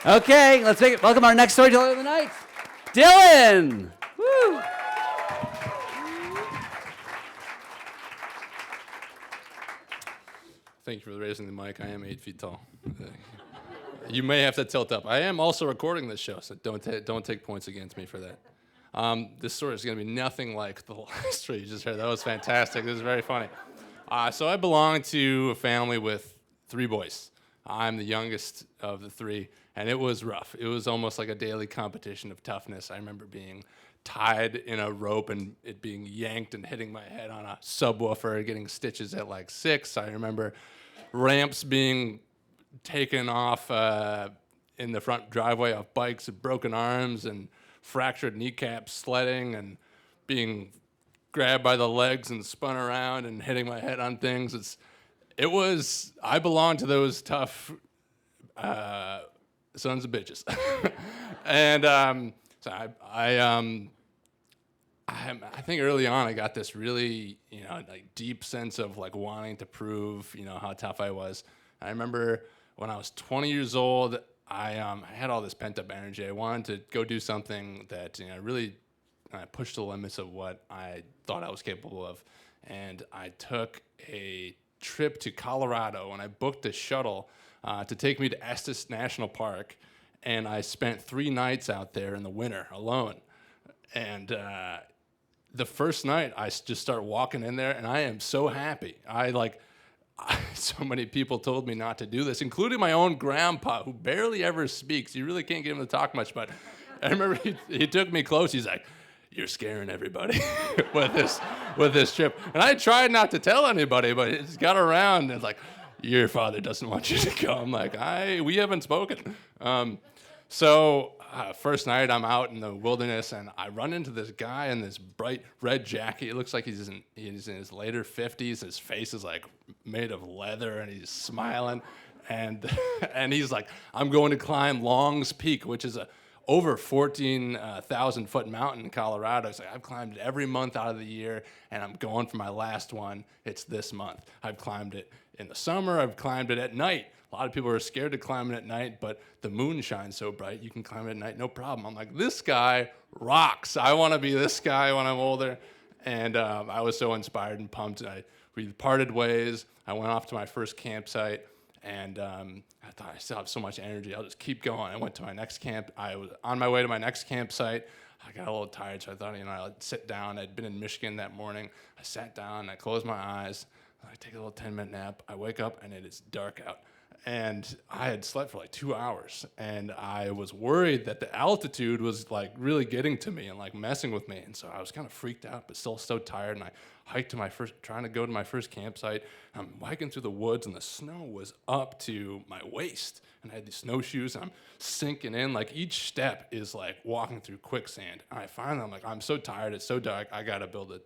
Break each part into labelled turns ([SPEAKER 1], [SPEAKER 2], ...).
[SPEAKER 1] Okay, let's welcome our next storyteller of the night, Dylan. Woo.
[SPEAKER 2] Thank you for raising the mic. I am 8 feet tall. You may have to tilt up. I am also recording this show, so don't take points against me for that. This story is going to be nothing like the last story you just heard. That was fantastic. This is very funny. So I belong to a family with 3 boys. I'm the youngest of the 3, and it was rough. It was almost like a daily competition of toughness. I remember being tied in a rope and it being yanked and hitting my head on a subwoofer, getting stitches at like 6. I remember ramps being taken off in the front driveway off bikes with broken arms and fractured kneecaps sledding and being grabbed by the legs and spun around and hitting my head on things. I belong to those tough sons of bitches. And so I think early on I got this really, like deep sense of like wanting to prove, how tough I was. I remember when I was 20 years old, I had all this pent up energy. I wanted to go do something that, really pushed the limits of what I thought I was capable of. And I took a trip to Colorado and I booked a shuttle to take me to Estes National Park. And I spent 3 nights out there in the winter alone. And the first night, I just start walking in there, and I am so happy. So many people told me not to do this, including my own grandpa, who barely ever speaks. You really can't get him to talk much, but I remember he took me close. He's like, "You're scaring everybody with this trip." And I tried not to tell anybody, but it's got around, and it's like, "Your father doesn't want you to go." I'm like, we haven't spoken. So first night I'm out in the wilderness and I run into this guy in this bright red jacket. It looks like he's in his later 50s. His face is like made of leather and he's smiling. And and he's like, "I'm going to climb Long's Peak," which is a over 14,000 foot mountain in Colorado. He's like, "I've climbed it every month out of the year and I'm going for my last one. It's this month. I've climbed it in the summer. I've climbed it at night. A lot of people are scared to climb it at night, but the moon shines so bright, you can climb it at night, no problem." I'm like, this guy rocks. I want to be this guy when I'm older. And I was so inspired and pumped. We parted ways. I went off to my first campsite, and I thought, I still have so much energy. I'll just keep going. I went to my next camp. I was on my way to my next campsite. I got a little tired, so I thought, I'd sit down. I'd been in Michigan that morning. I sat down. I closed my eyes. I take a little 10-minute nap. I wake up, and it is dark out. And I had slept for like 2 hours, and I was worried that the altitude was like really getting to me and like messing with me. And so I was kind of freaked out, but still so tired. And I hiked to trying to go to my first campsite. I'm hiking through the woods, and the snow was up to my waist. And I had these snowshoes, and I'm sinking in. Like each step is like walking through quicksand. And I'm like, I'm so tired. It's so dark. I got to build a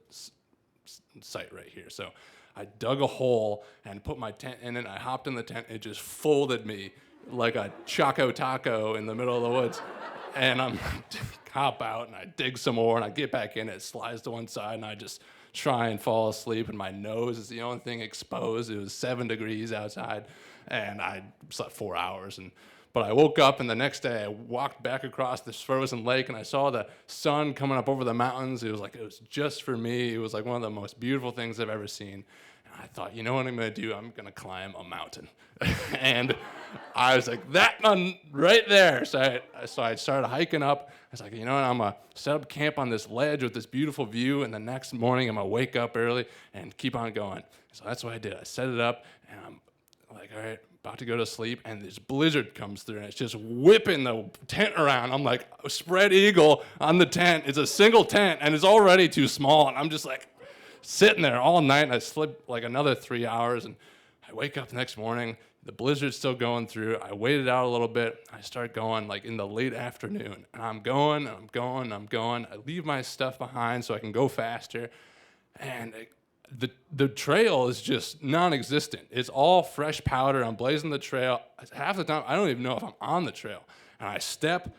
[SPEAKER 2] site right here. So I dug a hole and put my tent in it. I hopped in the tent. It just folded me like a Choco Taco in the middle of the woods. And I'm hop out and I dig some more and I get back in. It slides to one side and I just try and fall asleep. And my nose is the only thing exposed. It was 7 degrees outside, and I slept 4 hours. But I woke up, and the next day I walked back across this frozen lake, and I saw the sun coming up over the mountains. It was just for me. It was like one of the most beautiful things I've ever seen. And I thought, you know what I'm going to do? I'm going to climb a mountain. And I was like, that one right there. So I started hiking up. I was like, you know what? I'm going to set up camp on this ledge with this beautiful view, and the next morning I'm going to wake up early and keep on going. So that's what I did. I set it up, and I'm like, all right, about to go to sleep, and this blizzard comes through, and it's just whipping the tent around. I'm like, spread eagle on the tent. It's a single tent, and it's already too small, and I'm just like sitting there all night, and I slept like another 3 hours, and I wake up the next morning. The blizzard's still going through. I waited out a little bit. I start going like in the late afternoon, and I'm going. I leave my stuff behind so I can go faster, and the trail is just non-existent. It's all fresh powder. I'm blazing the trail. Half the time, I don't even know if I'm on the trail. And I step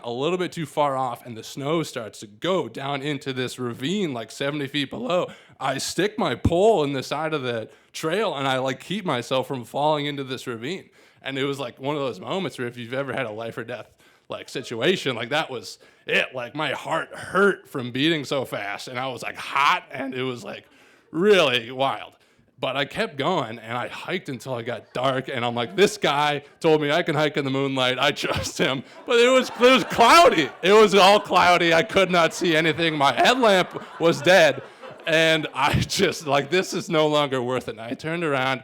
[SPEAKER 2] a little bit too far off, and the snow starts to go down into this ravine like 70 feet below. I stick my pole in the side of the trail, and I like keep myself from falling into this ravine. And it was like one of those moments where if you've ever had a life or death like situation, like that was it. Like my heart hurt from beating so fast, and I was like hot, and it was like really wild. But I kept going, and I hiked until I got dark, and I'm like, this guy told me I can hike in the moonlight. I trust him. But it was cloudy. It was all cloudy. I could not see anything. My headlamp was dead, and I just, like, this is no longer worth it. And I turned around,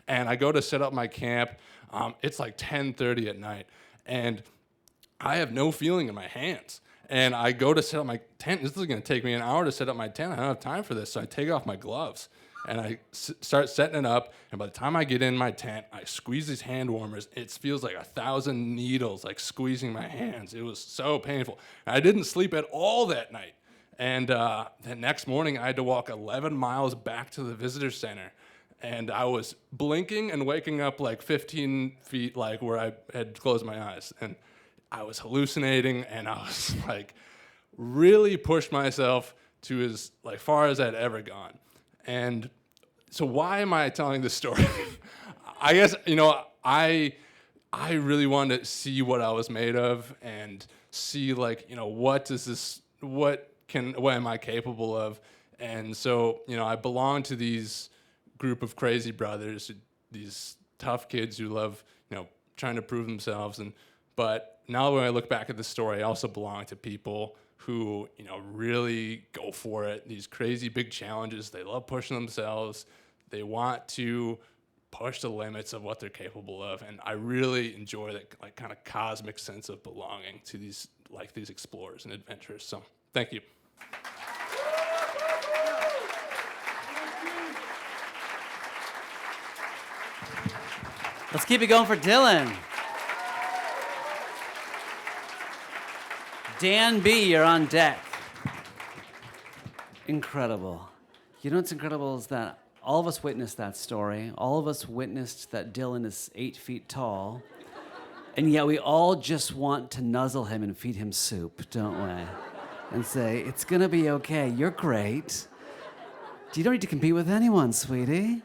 [SPEAKER 2] and I go to set up my camp. It's like 10:30 at night, and I have no feeling in my hands. And I go to set up my tent. This is going to take me an hour to set up my tent. I don't have time for this, so I take off my gloves. And I start setting it up, and by the time I get in my tent, I squeeze these hand warmers. It feels like 1,000 needles, like squeezing my hands. It was so painful. And I didn't sleep at all that night. And the next morning, I had to walk 11 miles back to the visitor center. And I was blinking and waking up like 15 feet, like where I had closed my eyes. And I was hallucinating, and I was like really pushed myself to as like far as I'd ever gone. And so why am I telling this story? I guess, I really wanted to see what I was made of and see like, what am I capable of? And so, I belong to these group of crazy brothers, these tough kids who love, trying to prove themselves. But now when I look back at the story, I also belong to people who, really go for it. These crazy big challenges. They love pushing themselves. They want to push the limits of what they're capable of. And I really enjoy that like kind of cosmic sense of belonging to these explorers and adventurers. So thank you.
[SPEAKER 1] Let's keep it going for Dylan. Dan B., you're on deck. Incredible. You know what's incredible is that all of us witnessed that story. All of us witnessed that Dylan is 8 feet tall. And yet we all just want to nuzzle him and feed him soup, don't we? And say, it's going to be okay. You're great. You don't need to compete with anyone, sweetie.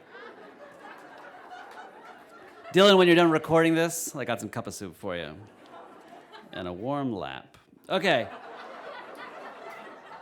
[SPEAKER 1] Dylan, when you're done recording this, I got some cup of soup for you. And a warm lap. Okay.